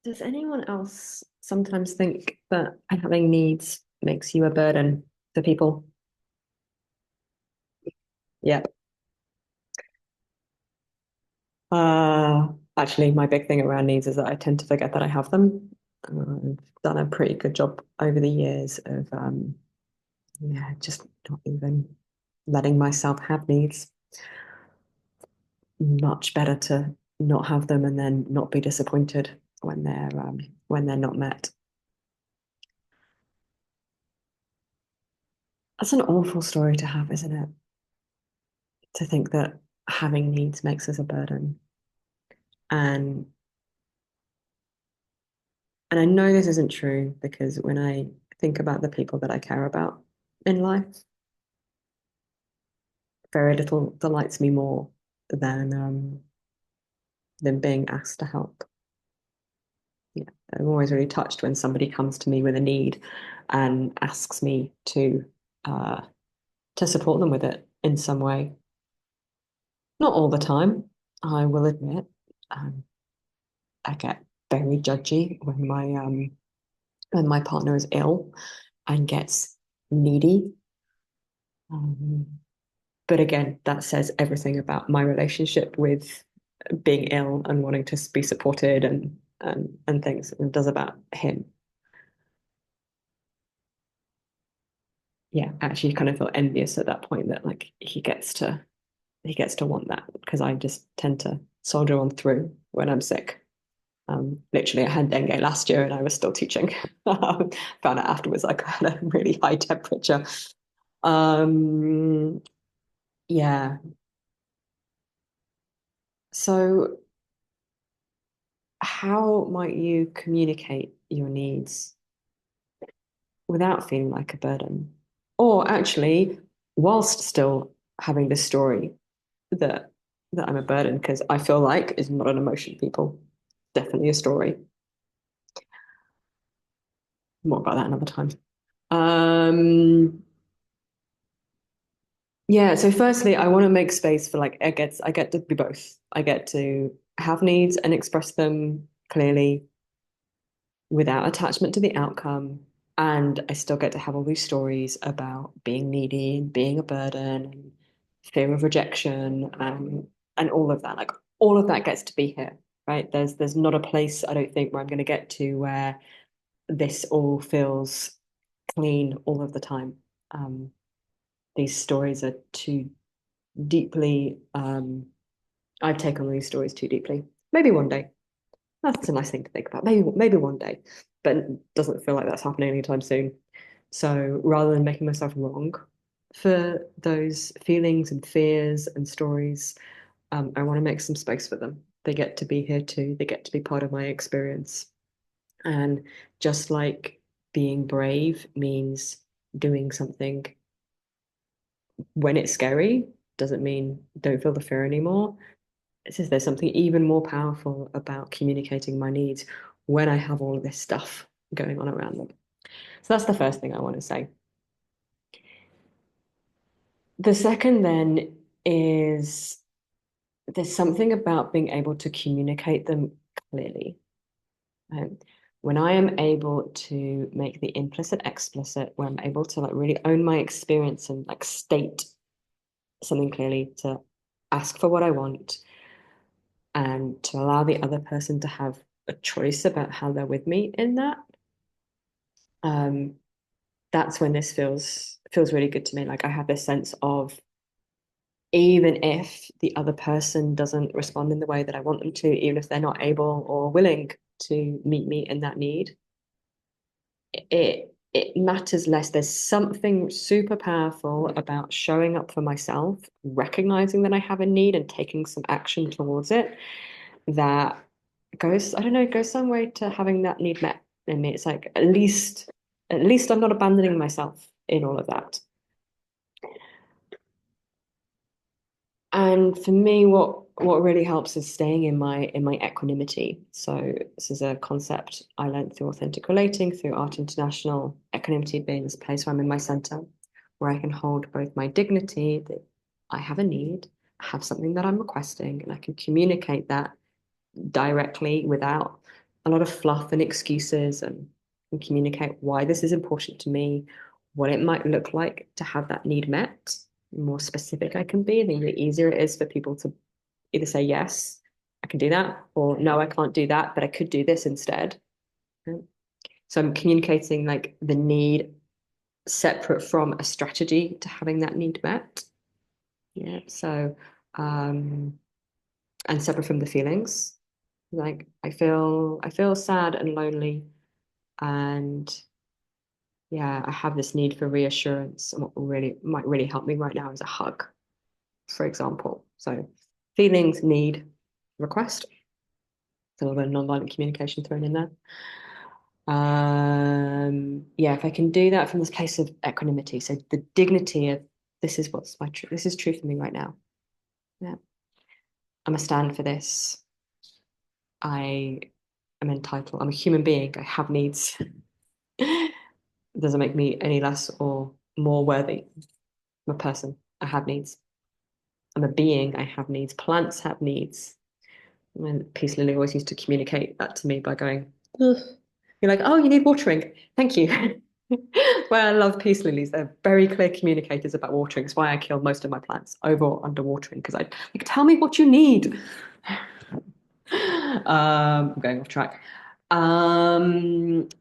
Does anyone else sometimes think that having needs makes you a burden to people? Yeah. Actually, my big thing around needs is that I tend to forget that I have them. I've done a pretty good job over the years of, yeah, just not even letting myself have needs. Much better to not have them and then not be disappointed when they're not met. That's an awful story to have, isn't it? To think that having needs makes us a burden. And and I know this isn't true because when I think about the people that I care about in life, very little delights me more than being asked to help. Yeah, I'm always really touched when somebody comes to me with a need and asks me uh, to support them with it in some way. Not all the time, I will admit. Um, I get very judgy when my partner is ill and gets needy. Um, but again, that says everything about my relationship with being ill and wanting to be supported and things, and it does about him. Yeah, actually kind of feel envious at that point that like he gets to want that because I just tend to soldier on through when I'm sick. Literally, I had dengue last year and I was still teaching. Found out afterwards I had a really high temperature. Um, yeah. So, how might you communicate your needs without feeling like a burden? Or actually, whilst still having this story that that I'm a burden, because I feel like is not an emotion, people. Definitely a story. More about that another time. Um, yeah, so firstly, I want to make space for like I get to be both. I get to have needs and express them clearly without attachment to the outcome. And I still get to have all these stories about being needy, being a burden, fear of rejection, and all of that. Like all of that gets to be here, right? There's not a place I don't think where I'm going to get to where this all feels clean all of the time. Um, these stories are too deeply. I've taken on these stories too deeply. Maybe one day. That's a nice thing to think about. Maybe one day, but it doesn't feel like that's happening anytime soon. So rather than making myself wrong for those feelings and fears and stories, I want to make some space for them. They get to be here too. They get to be part of my experience. And just like being brave means doing something when it's scary, doesn't mean don't feel the fear anymore. It says there's something even more powerful about communicating my needs when I have all of this stuff going on around them. So that's the first thing I want to say. The second then is there's something about being able to communicate them clearly. Um, when I am able to make the implicit explicit, where I'm able to like really own my experience and like state something clearly, to ask for what I want and to allow the other person to have a choice about how they're with me in that, um, that's when this feels really good to me. Like I have this sense of even if the other person doesn't respond in the way that I want them to, even if they're not able or willing to meet me in that need, it matters less. There's something super powerful about showing up for myself, recognizing that I have a need and taking some action towards it that goes, I don't know, goes some way to having that need met in me. It's like at least I'm not abandoning myself in all of that. And for me, what really helps is staying in my equanimity. So this is a concept I learned through authentic relating, through Art International. Equanimity being this place where I'm in my center, where I can hold both my dignity, that I have a need, I have something that I'm requesting, and I can communicate that directly without a lot of fluff and excuses and communicate why this is important to me, what it might look like to have that need met. The more specific I can be, the easier it is for people to either say, yes, I can do that, or no, I can't do that, but I could do this instead. So I'm communicating like the need separate from a strategy to having that need met. Yeah. So, um, and separate from the feelings. Like I feel sad and lonely, and yeah, I have this need for reassurance. And what really might really help me right now is a hug, for example. So feelings, need, request. It's a little bit of nonviolent communication thrown in there. Yeah, if I can do that from this place of equanimity, so the dignity of this is what's my truth. This is true for me right now. Yeah, I'm a stand for this. I am entitled. I'm a human being. I have needs. It doesn't make me any less or more worthy. I'm a person. I have needs. I'm a being. I have needs. Plants have needs. And Peace Lily always used to communicate that to me by going, ugh. You're like, oh, you need watering. Thank you. Well, I love peace lilies. They're very clear communicators about watering. It's why I kill most of my plants over or under watering because I like tell me what you need. I'm going off track. And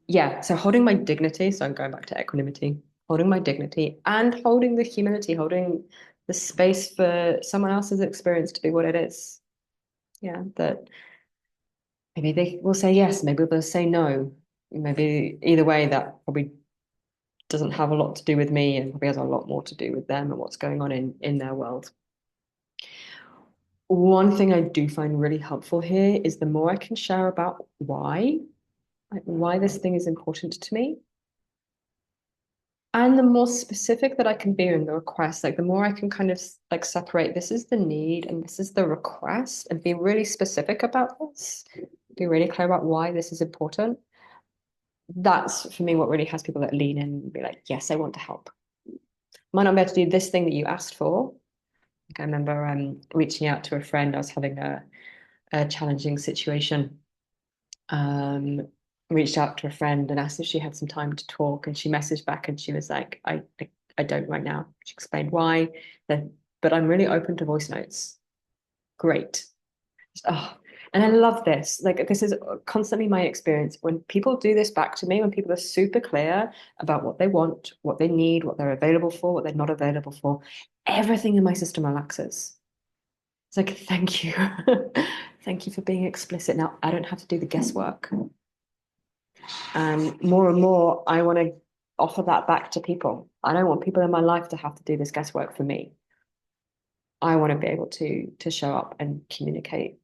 yeah, so holding my dignity. So I'm going back to equanimity, holding my dignity and holding the humility, holding the space for someone else's experience to be what it is. Yeah, that maybe they will say yes, maybe they'll say no. Maybe either way, that probably doesn't have a lot to do with me and probably has a lot more to do with them and what's going on in their world. One thing I do find really helpful here is the more I can share about why, like why this thing is important to me, and the more specific that I can be in the request, like the more I can kind of like separate this is the need and this is the request and be really specific about this, be really clear about why this is important. That's for me what really has people that lean in and be like, yes, I want to help. Might not be able to do this thing that you asked for. Like I remember reaching out to a friend. I was having a challenging situation. Um, Reached out to a friend and asked if she had some time to talk, and she messaged back and she was like, I don't right now. She explained why, then, but I'm really open to voice notes. Great. Oh, and I love this. Like this is constantly my experience. When people do this back to me, when people are super clear about what they want, what they need, what they're available for, what they're not available for, everything in my system relaxes. It's like, thank you. Thank you for being explicit. Now I don't have to do the guesswork. And more, I want to offer that back to people. I don't want people in my life to have to do this guesswork for me. I want to be able to show up and communicate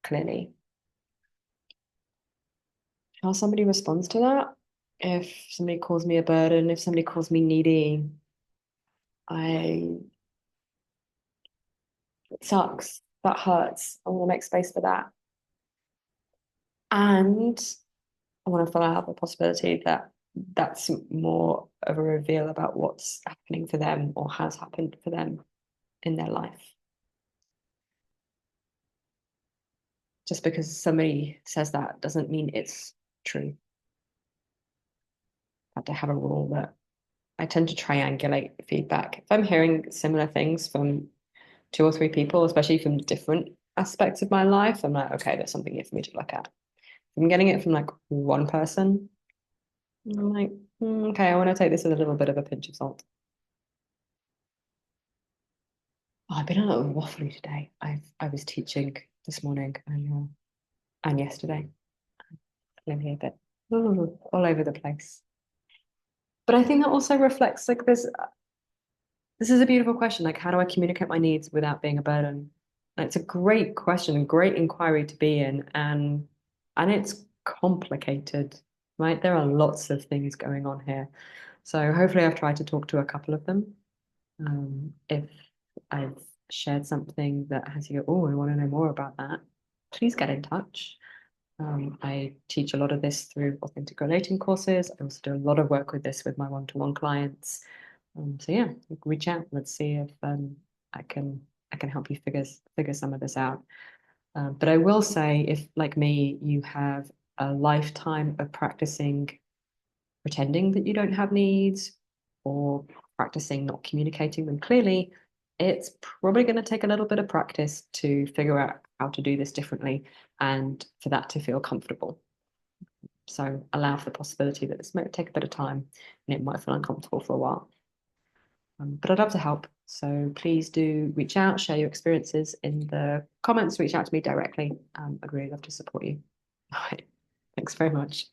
clearly. How somebody responds to that, if somebody calls me a burden, if somebody calls me needy, I it sucks. That hurts. I want to make space for that. And I want to follow out the possibility that that's more of a reveal about what's happening for them or has happened for them in their life. Just because somebody says that doesn't mean it's true. I have to have a rule that I tend to triangulate feedback. If I'm hearing similar things from two or three people, especially from different aspects of my life, I'm like, okay, there's something here for me to look at. If I'm getting it from like one person, I'm like, okay, I want to take this with a little bit of a pinch of salt. Oh, I've been a little waffly today. I was teaching this morning and yesterday. I'm here a bit all over the place. But I think that also reflects like this is a beautiful question. Like, how do I communicate my needs without being a burden? And it's a great question, a great inquiry to be in, and it's complicated, right? There are lots of things going on here. So hopefully I've tried to talk to a couple of them. If I've shared something that has you go, oh, I want to know more about that, please get in touch. I teach a lot of this through authentic relating courses. I also do a lot of work with this with my one-to-one clients. So yeah, reach out. Let's see if I can help you figure some of this out. But I will say, if like me, you have a lifetime of practicing pretending that you don't have needs or practicing not communicating them clearly, it's probably going to take a little bit of practice to figure out how to do this differently and for that to feel comfortable. So allow for the possibility that this might take a bit of time and it might feel uncomfortable for a while. But I'd love to help. So please do reach out, share your experiences in the comments, reach out to me directly. I'd really love to support you. All right. Thanks very much.